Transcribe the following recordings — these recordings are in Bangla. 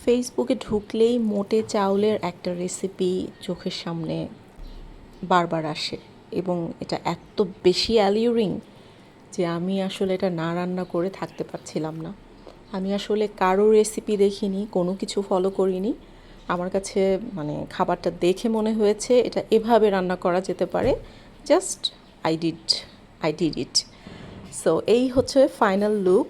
ফেসবুকে ঢুকলেই মোটে চাউলের একটা রেসিপি চোখের সামনে বারবার আসে এবং এটা এত বেশি অ্যালিউরিং যে আমি আসলে এটা না রান্না করে থাকতে পারছিলাম না। আমি আসলে কারো রেসিপি দেখিনি, কোনো কিছু ফলো করিনি। আমার কাছে মানে খাবারটা দেখে মনে হয়েছে এটা এভাবে রান্না করা যেতে পারে। Just I did I did it. So এই হচ্ছে ফাইনাল লুক।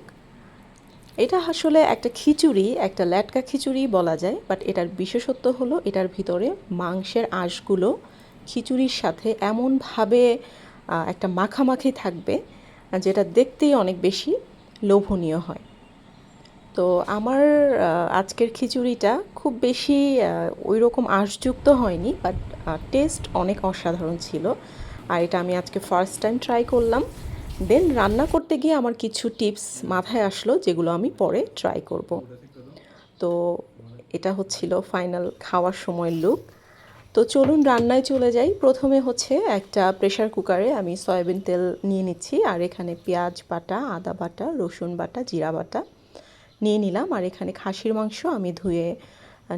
এটা আসলে একটা খিচুড়ি, একটা ল্যাটকা খিচুড়ি বলা যায়, বাট এটার বিশেষত্ব হলো এটার ভিতরে মাংসের আঁশগুলো খিচুড়ির সাথে এমনভাবে একটা মাখামাখি থাকবে যেটা দেখতেই অনেক বেশি লোভনীয় হয়। তো আমার আজকের খিচুড়িটা খুব বেশি ওই রকম আঁশযুক্ত হয়নি, বাট টেস্ট অনেক অসাধারণ ছিল। আর এটা আমি আজকে ফার্স্ট টাইম ট্রাই করলাম। দেন রান্না করতে গিয়ে আমার কিছু টিপস মাথায় আসলো যেগুলো আমি পরে ট্রাই করব। তো এটা হচ্ছিল ফাইনাল খাওয়ার সময় লুক। তো চলুন রান্নায় চলে যাই। প্রথমে হচ্ছে একটা প্রেশার কুকারে আমি সয়াবিন তেল নিয়ে নিচ্ছি, আর এখানে পেঁয়াজ বাটা, আদা বাটা, রসুন বাটা, জিরা বাটা নিয়ে নিলাম। আর এখানে খাসির মাংস আমি ধুয়ে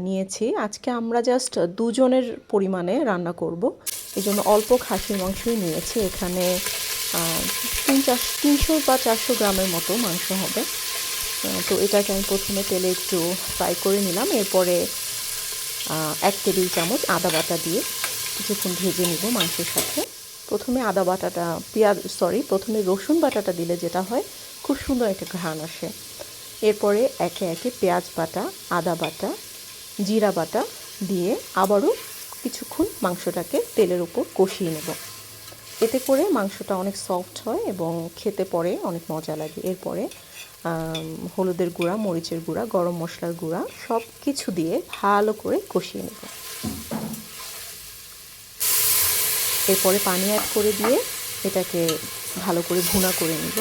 নিয়েছি। আজকে আমরা জাস্ট দুজনের পরিমাণে রান্না করব, এই জন্য অল্প খাসির মাংসই নিয়েছি। এখানে 300 বা 400 গ্রামের মতো মাংস হবে। তো এটাকে আমি প্রথমে তেলে একটু ফ্রাই করে নিলাম। এরপরে 1 টেবিল চামচ আদা বাটা দিয়ে কিছুক্ষণ ভেজে নিব মাংসের সাথে। প্রথমে আদা বাটাটা প্রথমে রসুন বাটাটা দিলে যেটা হয় খুব সুন্দর একটা ঘ্রাণ আসে। এরপরে একে একে পেঁয়াজ বাটা, আদা বাটা, জিরা বাটা দিয়ে আবারও কিছুক্ষণ মাংসটাকে তেলের উপর কষিয়ে নেব। এতে করে মাংসটা অনেক সফট হয় এবং খেতে পরে অনেক মজা লাগে। এরপরে হলুদের গুঁড়া, মরিচের গুঁড়া, গরম মশলার গুঁড়া সব কিছু দিয়ে ভালো করে কষিয়ে নেব। এরপরে পানি অ্যাড করে দিয়ে এটাকে ভালো করে ভুনা করে নেব।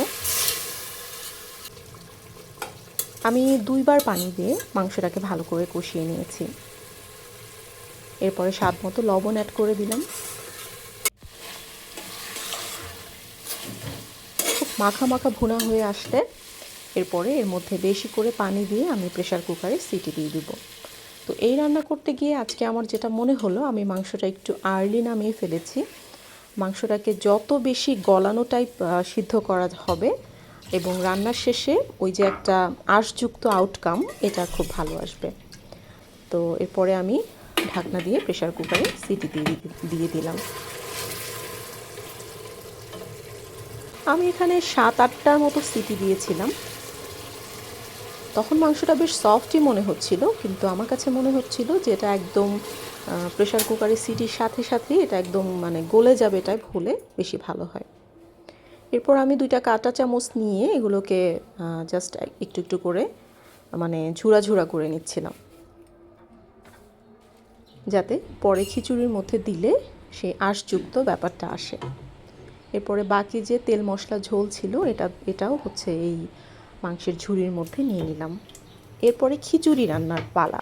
আমি 2 বার পানি দিয়ে মাংসটাকে ভালো করে কষিয়ে নিয়েছি। এরপরে স্বাদ মতো লবণ অ্যাড করে দিলাম। খুব মাখা মাখা ভুনা হয়ে আসলে এরপরে এর মধ্যে বেশি করে পানি দিয়ে আমি প্রেশার কুকারে সিটি দিয়ে দিব। তো এই রান্না করতে গিয়ে আজকে আমার যেটা মনে হলো, আমি মাংসটা একটু আর্লি নামিয়ে ফেলেছি। মাংসটাকে যত বেশি গলানো টাইপ সিদ্ধ করা হবে এবং রান্নার শেষে ওই যে একটা আঁশযুক্ত আউটকাম, এটা খুব ভালো আসবে। তো এরপরে আমি ঢাকনা দিয়ে প্রেশার কুকারে সিটি দিয়ে দিলাম। আমি এখানে 7-8টার মতো সিটি দিয়েছিলাম। তখন মাংসটা বেশ সফটই মনে হচ্ছিল, কিন্তু আমার কাছে মনে হচ্ছিল যে এটা একদম প্রেশার কুকারের সিটির সাথে সাথেই এটা একদম মানে গলে যাবে টাইপ হলে বেশি ভালো হয়। এরপর আমি 2টা কাঁটা চামচ নিয়ে এগুলোকে জাস্ট একটু একটু করে মানে ঝুরা ঝুরা করে নিচ্ছিলাম, যাতে পরে খিচুড়ির মধ্যে দিলে সেই আঁশযুক্ত ব্যাপারটা আসে। এরপরে বাকি যে তেল মশলা ঝোল ছিল এটাও হচ্ছে এই মাংসের ঝুড়ির মধ্যে নিয়ে নিলাম। এরপরে খিচুড়ি রান্নার পালা।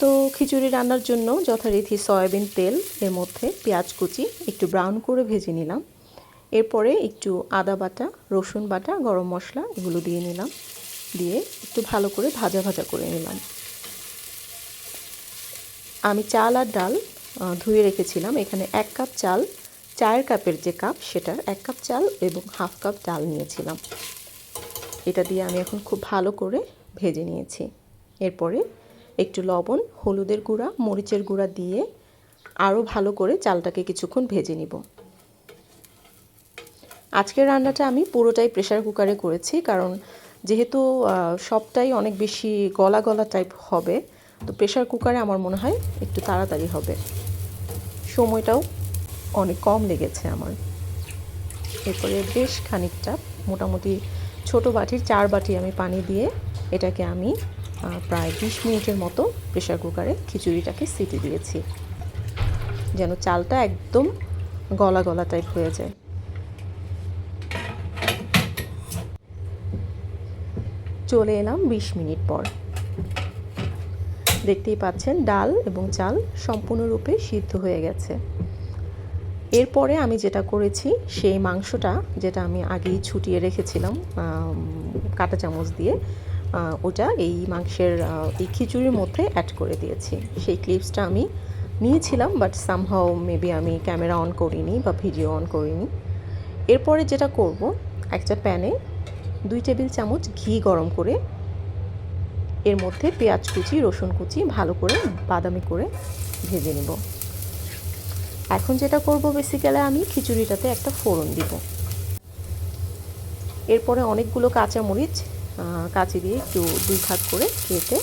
তো খিচুড়ি রান্নার জন্য যথারীতি সয়াবিন তেল, এর মধ্যে পেঁয়াজ কুচি একটু ব্রাউন করে ভেজে নিলাম। এরপরে একটু আদা বাটা, রসুন বাটা, গরম মশলা এগুলো দিয়ে নিলাম, দিয়ে একটু ভালো করে ভাজা ভাজা করে নিলাম। আমি চাল আর ডাল ধুয়ে রেখেছিলাম। এখানে 1 কাপ চাল, চায়ের কাপের যে কাপ সেটার 1 কাপ চাল এবং হাফ কাপ ডাল নিয়েছিলাম। এটা দিয়ে আমি এখন খুব ভালো করে ভেজে নিয়েছি। এরপরে একটু লবণ, হলুদের গুঁড়া, মরিচের গুঁড়া দিয়ে আরও ভালো করে চালটাকে কিছুক্ষণ ভেজে নিব। আজকের রান্নাটা আমি পুরোটাই প্রেশার কুকারে করেছি, কারণ যেহেতু সবটাই অনেক বেশি গলা গলা টাইপ হবে, তো প্রেশার কুকারে আমার মনে হয় একটু তাড়াতাড়ি হবে, সময়টাও অনেক কম লেগেছে আমার। এরপরে বেশ খানিকটা মোটামুটি ছোট বাটির 4 বাটি আমি পানি দিয়ে এটাকে আমি প্রায় 20 মিনিটের মতো প্রেশার কুকারে খিচুড়িটাকে সিটি দিয়েছি, যেন চালটা একদম গলা গলা টাইপ হয়ে যায়। চলে এলাম 20 মিনিট পর। দেখতেই পাচ্ছেন ডাল এবং চাল সম্পূর্ণরূপে সিদ্ধ হয়ে গেছে। এরপরে আমি যেটা করেছি, সেই মাংসটা যেটা আমি আগেই ছুটিয়ে রেখেছিলাম কাঁটা চামচ দিয়ে, ওটা এই মাংসের এই খিচুড়ির মধ্যে অ্যাড করে দিয়েছি। সেই ক্লিপসটা আমি নিয়েছিলাম, বাট সামহাও মেবি আমি ক্যামেরা অন করিনি বা ভিডিও অন করিনি। এরপরে যেটা করব, একটা প্যানে 2 টেবিল চামচ ঘি গরম করে এর মধ্যে পেঁয়াজ কুচি, রসুন কুচি ভালো করে বাদামি করে ভেজে নেব। এখন যেটা করব, বেসিক্যালি আমি খিচুড়িটাতে একটা ফোড়ন দিব। এরপরে অনেকগুলো কাঁচামরিচ কাঁচি দিয়ে একটু 2 ভাগ করে কেটে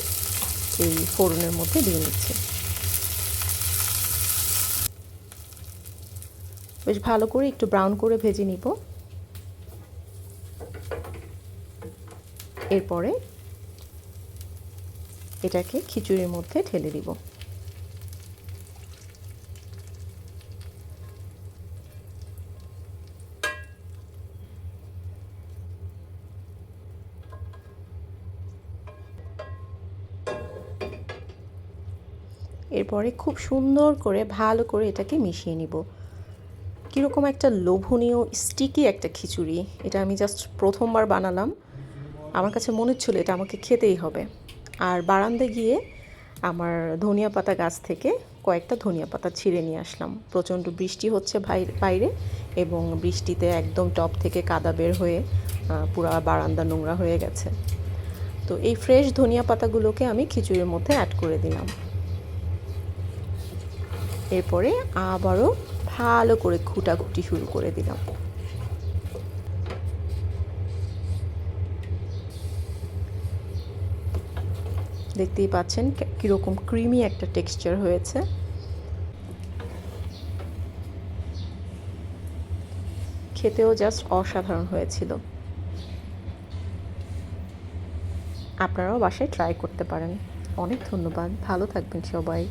এই ফোড়নের মধ্যে দিয়ে নিচ্ছি। বেশ ভালো করে একটু ব্রাউন করে ভেজে নিব। এরপরে এটাকে খিচুড়ির মধ্যে ঢেলে দিব। এরপরে খুব সুন্দর করে ভালো করে এটাকে মিশিয়ে নিব। কীরকম একটা লোভনীয় স্টিকি একটা খিচুড়ি। এটা আমি জাস্ট প্রথমবার বানালাম, আমার কাছে মনে হচ্ছিল এটা আমাকে খেতেই হবে। আর বারান্দায় গিয়ে আমার ধনিয়া পাতা গাছ থেকে কয়েকটা ধনিয়া পাতা ছিঁড়ে নিয়ে আসলাম। প্রচণ্ড বৃষ্টি হচ্ছে বাইরে, এবং বৃষ্টিতে একদম টপ থেকে কাদা বের হয়ে পুরা বারান্দা নোংরা হয়ে গেছে। তো এই ফ্রেশ ধনিয়া পাতাগুলোকে আমি খিচুড়ির মধ্যে অ্যাড করে দিলাম। এরপরে আবারও ভালো করে ঘুটাঘুটি শুরু করে দিলাম। দেখতেই পাচ্ছেন কীরকম ক্রিমি একটা টেক্সচার হয়েছে। খেতেও জাস্ট অসাধারণ হয়েছিল। আপনারাও বাসায় ট্রাই করতে পারেন। অনেক ধন্যবাদ, ভালো থাকবেন সবাই।